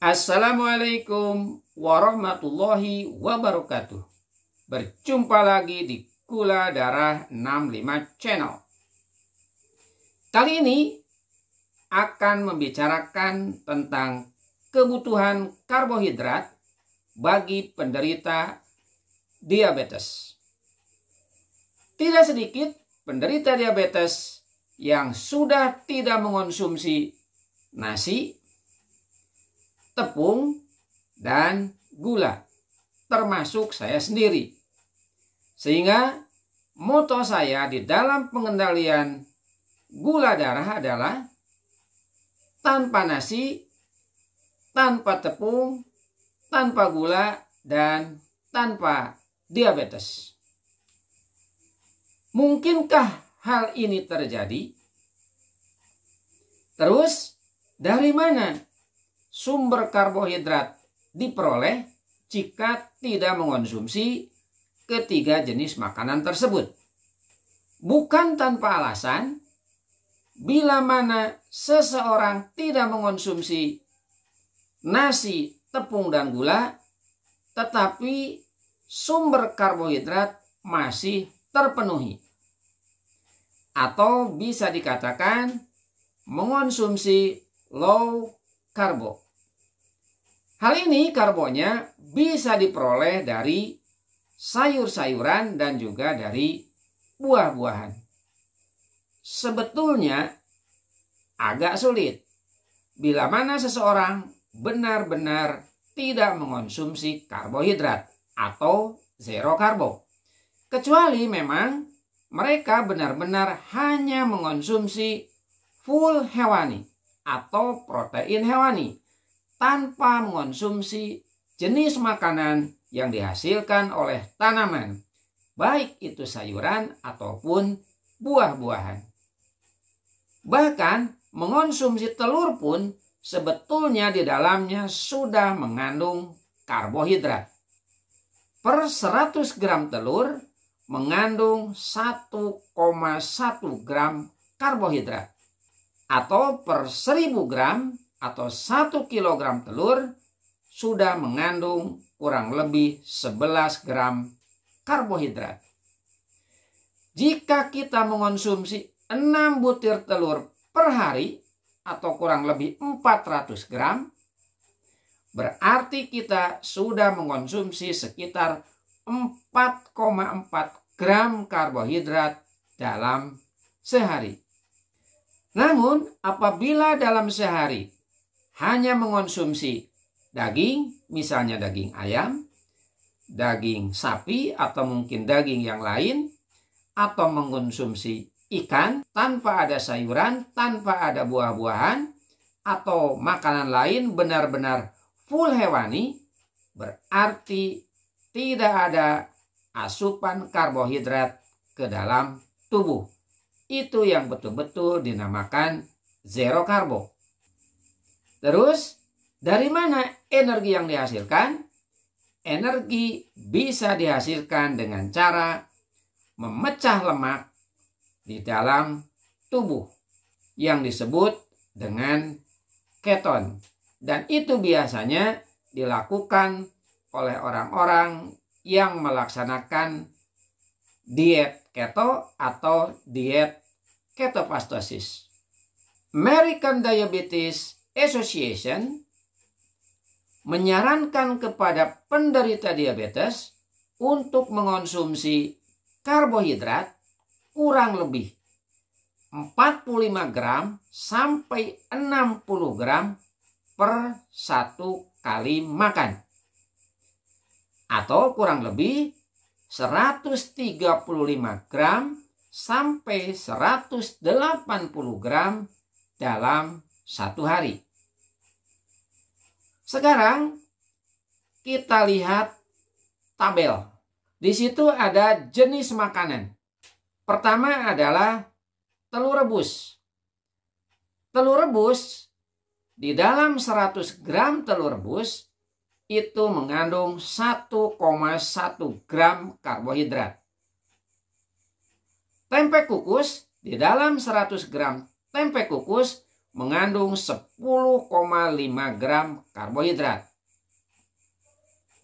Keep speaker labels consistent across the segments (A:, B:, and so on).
A: Assalamualaikum warahmatullahi wabarakatuh. Berjumpa lagi di Gula Darah 65 Channel. Kali ini akan membicarakan tentang kebutuhan karbohidrat bagi penderita diabetes. Tidak sedikit penderita diabetes yang sudah tidak mengonsumsi nasi, tepung, dan gula, termasuk saya sendiri. Sehingga moto saya di dalam pengendalian gula darah adalah tanpa nasi, tanpa tepung, tanpa gula, dan tanpa diabetes. Mungkinkah hal ini terjadi? Terus, dari mana sumber karbohidrat diperoleh jika tidak mengonsumsi ketiga jenis makanan tersebut? Bukan tanpa alasan, bila mana seseorang tidak mengonsumsi nasi, tepung, dan gula, tetapi sumber karbohidrat masih terpenuhi. Atau bisa dikatakan mengonsumsi low karbo. Hal ini karbonya bisa diperoleh dari sayur-sayuran dan juga dari buah-buahan. Sebetulnya agak sulit bila mana seseorang benar-benar tidak mengonsumsi karbohidrat atau zero karbo. Kecuali memang mereka benar-benar hanya mengonsumsi full hewani atau protein hewani tanpa mengonsumsi jenis makanan yang dihasilkan oleh tanaman, baik itu sayuran ataupun buah-buahan. Bahkan mengonsumsi telur pun sebetulnya di dalamnya sudah mengandung karbohidrat. Per 100 gram telur mengandung 1,1 gram karbohidrat. Atau per 1000 gram atau 1 kilogram telur sudah mengandung kurang lebih 11 gram karbohidrat. Jika kita mengonsumsi 6 butir telur per hari atau kurang lebih 400 gram, berarti kita sudah mengonsumsi sekitar 4,4 gram karbohidrat dalam sehari. Namun apabila dalam sehari hanya mengonsumsi daging, misalnya daging ayam, daging sapi atau mungkin daging yang lain, atau mengonsumsi ikan tanpa ada sayuran, tanpa ada buah-buahan, atau makanan lain benar-benar full hewani, berarti tidak ada asupan karbohidrat ke dalam tubuh. Itu yang betul-betul dinamakan zero karbo. Terus, dari mana energi yang dihasilkan? Energi bisa dihasilkan dengan cara memecah lemak di dalam tubuh yang disebut dengan keton. Dan itu biasanya dilakukan oleh orang-orang yang melaksanakan diet keto atau diet ketofastosis. American Diabetes Association menyarankan kepada penderita diabetes untuk mengonsumsi karbohidrat kurang lebih 45 gram sampai 60 gram per satu kali makan. Atau kurang lebih 135 gram sampai 180 gram dalam satu hari. Sekarang kita lihat tabel. Di situ ada jenis makanan. Pertama adalah telur rebus. Telur rebus, di dalam 100 gram telur rebus itu mengandung 1,1 gram karbohidrat. Tempe kukus, di dalam 100 gram tempe kukus mengandung 10,5 gram karbohidrat.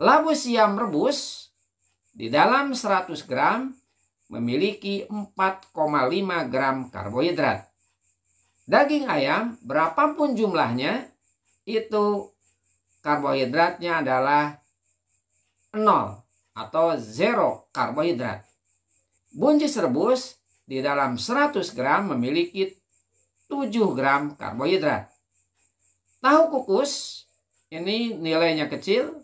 A: Labu siam rebus di dalam 100 gram memiliki 4,5 gram karbohidrat. Daging ayam berapapun jumlahnya itu karbohidratnya adalah 0 atau 0 karbohidrat. Buncis rebus di dalam 100 gram memiliki 7 gram karbohidrat. Tahu kukus ini nilainya kecil.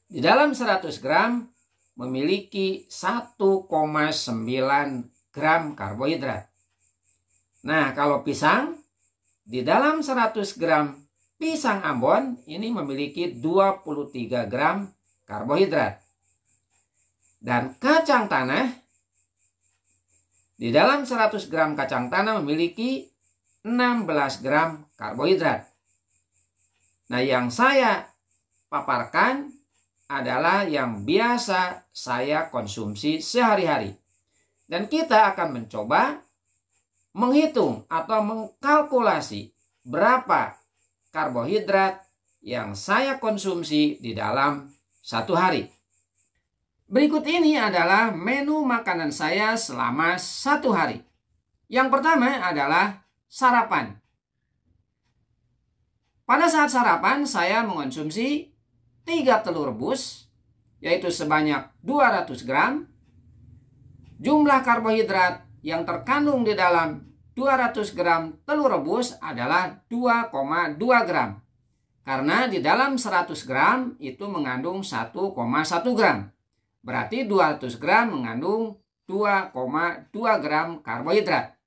A: Di dalam 100 gram memiliki 1,9 gram karbohidrat. Nah, kalau pisang, di dalam 100 gram pisang Ambon ini memiliki 23 gram karbohidrat. Dan kacang tanah, di dalam 100 gram kacang tanah memiliki 16 gram karbohidrat. Nah, yang saya paparkan adalah yang biasa saya konsumsi sehari-hari. Dan kita akan mencoba menghitung atau mengkalkulasi berapa karbohidrat yang saya konsumsi di dalam satu hari. Berikut ini adalah menu makanan saya selama satu hari. Yang pertama adalah sarapan. Pada saat sarapan saya mengonsumsi 3 telur rebus, yaitu sebanyak 200 gram. Jumlah karbohidrat yang terkandung di dalam 200 gram telur rebus adalah 2,2 gram. Karena di dalam 100 gram itu mengandung 1,1 gram. Berarti 200 gram mengandung 2,2 gram karbohidrat.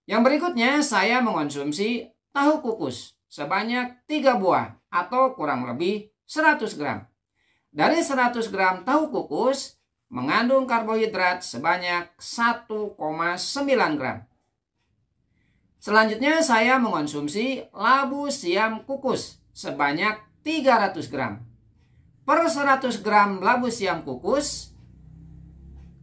A: Yang berikutnya saya mengonsumsi tahu kukus sebanyak 3 buah atau kurang lebih 100 gram. Dari 100 gram tahu kukus mengandung karbohidrat sebanyak 1,9 gram. Selanjutnya saya mengonsumsi labu siam kukus sebanyak 300 gram. Per 100 gram labu siam kukus,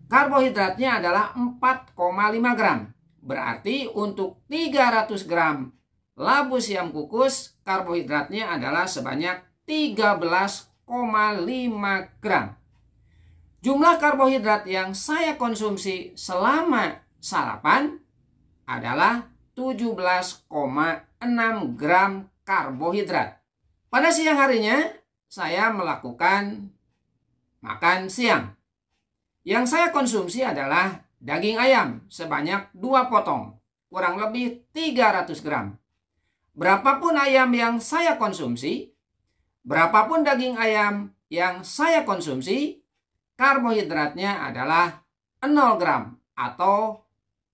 A: karbohidratnya adalah 4,5 gram. Berarti untuk 300 gram labu siam kukus, karbohidratnya adalah sebanyak 13,5 gram. Jumlah karbohidrat yang saya konsumsi selama sarapan adalah 17,6 gram karbohidrat. Pada siang harinya, saya melakukan makan siang. Yang saya konsumsi adalah daging ayam sebanyak 2 potong, kurang lebih 300 gram. Berapapun ayam yang saya konsumsi, berapapun daging ayam yang saya konsumsi, karbohidratnya adalah 0 gram atau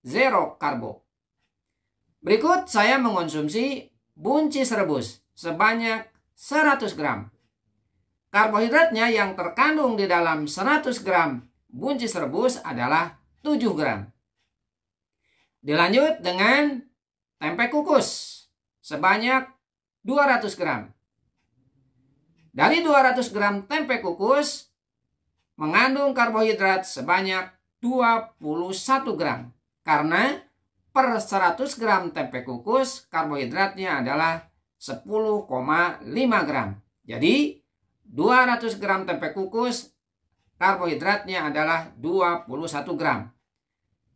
A: 0 karbo. Berikut saya mengonsumsi buncis rebus sebanyak 100 gram. Karbohidratnya yang terkandung di dalam 100 gram buncis rebus adalah 7 gram. Dilanjut dengan tempe kukus sebanyak 200 gram. Dari 200 gram tempe kukus mengandung karbohidrat sebanyak 21 gram. Karena per 100 gram tempe kukus karbohidratnya adalah 10,5 gram. Jadi 200 gram tempe kukus karbohidratnya adalah 21 gram.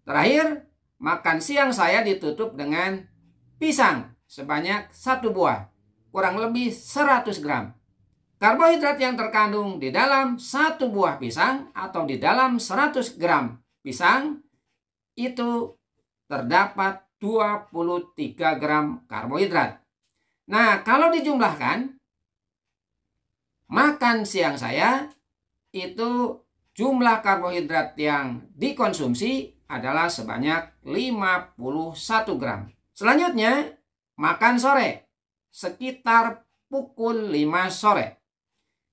A: Terakhir, makan siang saya ditutup dengan pisang sebanyak 1 buah, kurang lebih 100 gram. Karbohidrat yang terkandung di dalam 1 buah pisang atau di dalam 100 gram pisang itu terdapat 23 gram karbohidrat. Nah, kalau dijumlahkan, makan siang saya itu jumlah karbohidrat yang dikonsumsi adalah sebanyak 51 gram. Selanjutnya, makan sore sekitar pukul 5 sore.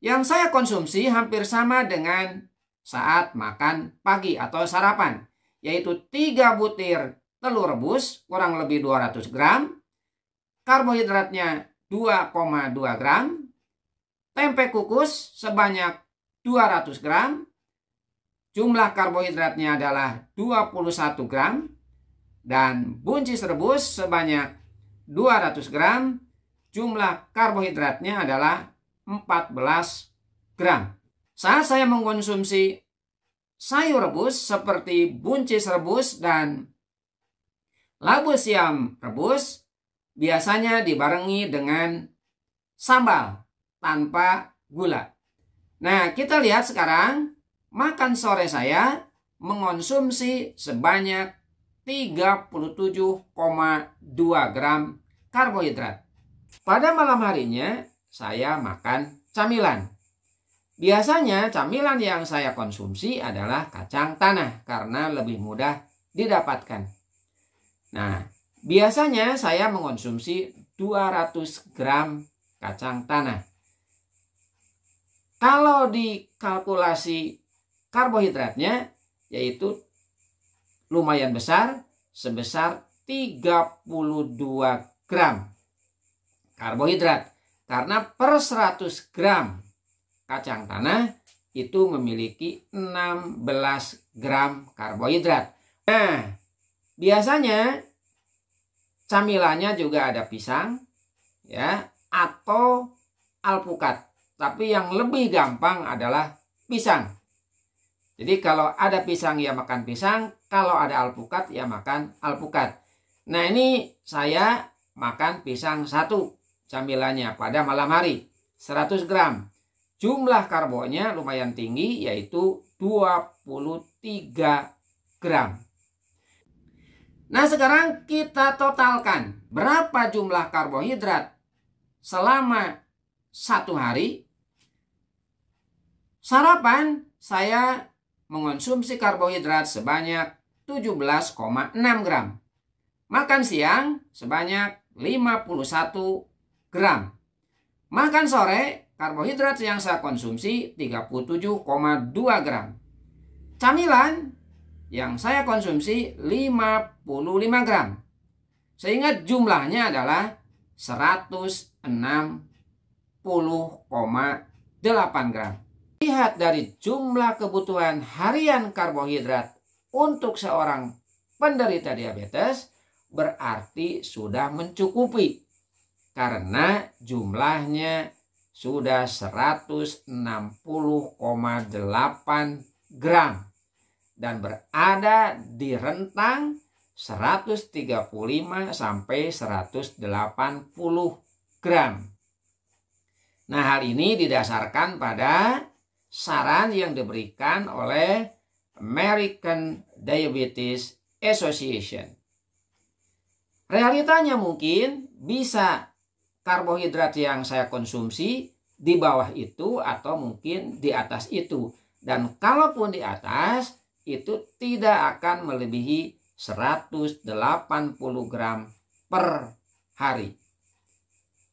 A: Yang saya konsumsi hampir sama dengan saat makan pagi atau sarapan, yaitu 3 butir telur rebus kurang lebih 200 gram, karbohidratnya 2,2 gram, tempe kukus sebanyak 200 gram, jumlah karbohidratnya adalah 21 gram, dan buncis rebus sebanyak 200 gram, jumlah karbohidratnya adalah 14 gram. Saat saya mengkonsumsi sayur rebus seperti buncis rebus dan labu siam rebus, biasanya dibarengi dengan sambal tanpa gula. Nah, kita lihat sekarang makan sore saya mengonsumsi sebanyak 37,2 gram karbohidrat. Pada malam harinya saya makan camilan. Biasanya camilan yang saya konsumsi adalah kacang tanah karena lebih mudah didapatkan. Nah, biasanya saya mengonsumsi 200 gram kacang tanah. Kalau dikalkulasi karbohidratnya, yaitu lumayan besar, sebesar 32 gram karbohidrat. Karena per 100 gram kacang tanah itu memiliki 16 gram karbohidrat. Nah, biasanya camilannya juga ada pisang, ya, atau alpukat. Tapi yang lebih gampang adalah pisang. Jadi kalau ada pisang ya makan pisang, kalau ada alpukat ya makan alpukat. Nah, ini saya makan pisang 1 camilannya pada malam hari, 100 gram. Jumlah karbonya lumayan tinggi, yaitu 23 gram. Nah, sekarang kita totalkan berapa jumlah karbohidrat selama 1 hari. Sarapan saya mengonsumsi karbohidrat sebanyak 17,6 gram. Makan siang sebanyak 51 gram. Makan sore karbohidrat yang saya konsumsi 37,2 gram. Camilan yang saya konsumsi 55 gram. Sehingga jumlahnya adalah 160,8 gram. Lihat dari jumlah kebutuhan harian karbohidrat untuk seorang penderita diabetes berarti sudah mencukupi. Karena jumlahnya sudah 160,8 gram dan berada di rentang 135 sampai 180 gram. Nah, hal ini didasarkan pada saran yang diberikan oleh American Diabetes Association. Realitanya mungkin bisa karbohidrat yang saya konsumsi di bawah itu atau mungkin di atas itu. Dan kalaupun di atas, itu tidak akan melebihi 180 gram per hari.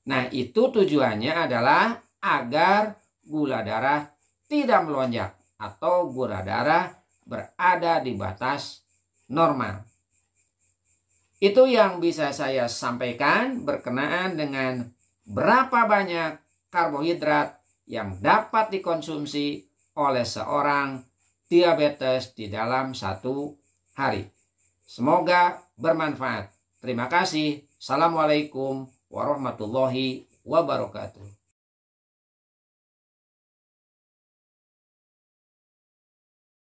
A: Nah, itu tujuannya adalah agar gula darah tidak melonjak atau gula darah berada di batas normal. Itu yang bisa saya sampaikan berkenaan dengan berapa banyak karbohidrat yang dapat dikonsumsi oleh seorang diabetes di dalam 1 hari. Semoga bermanfaat. Terima kasih. Assalamualaikum warahmatullahi wabarakatuh.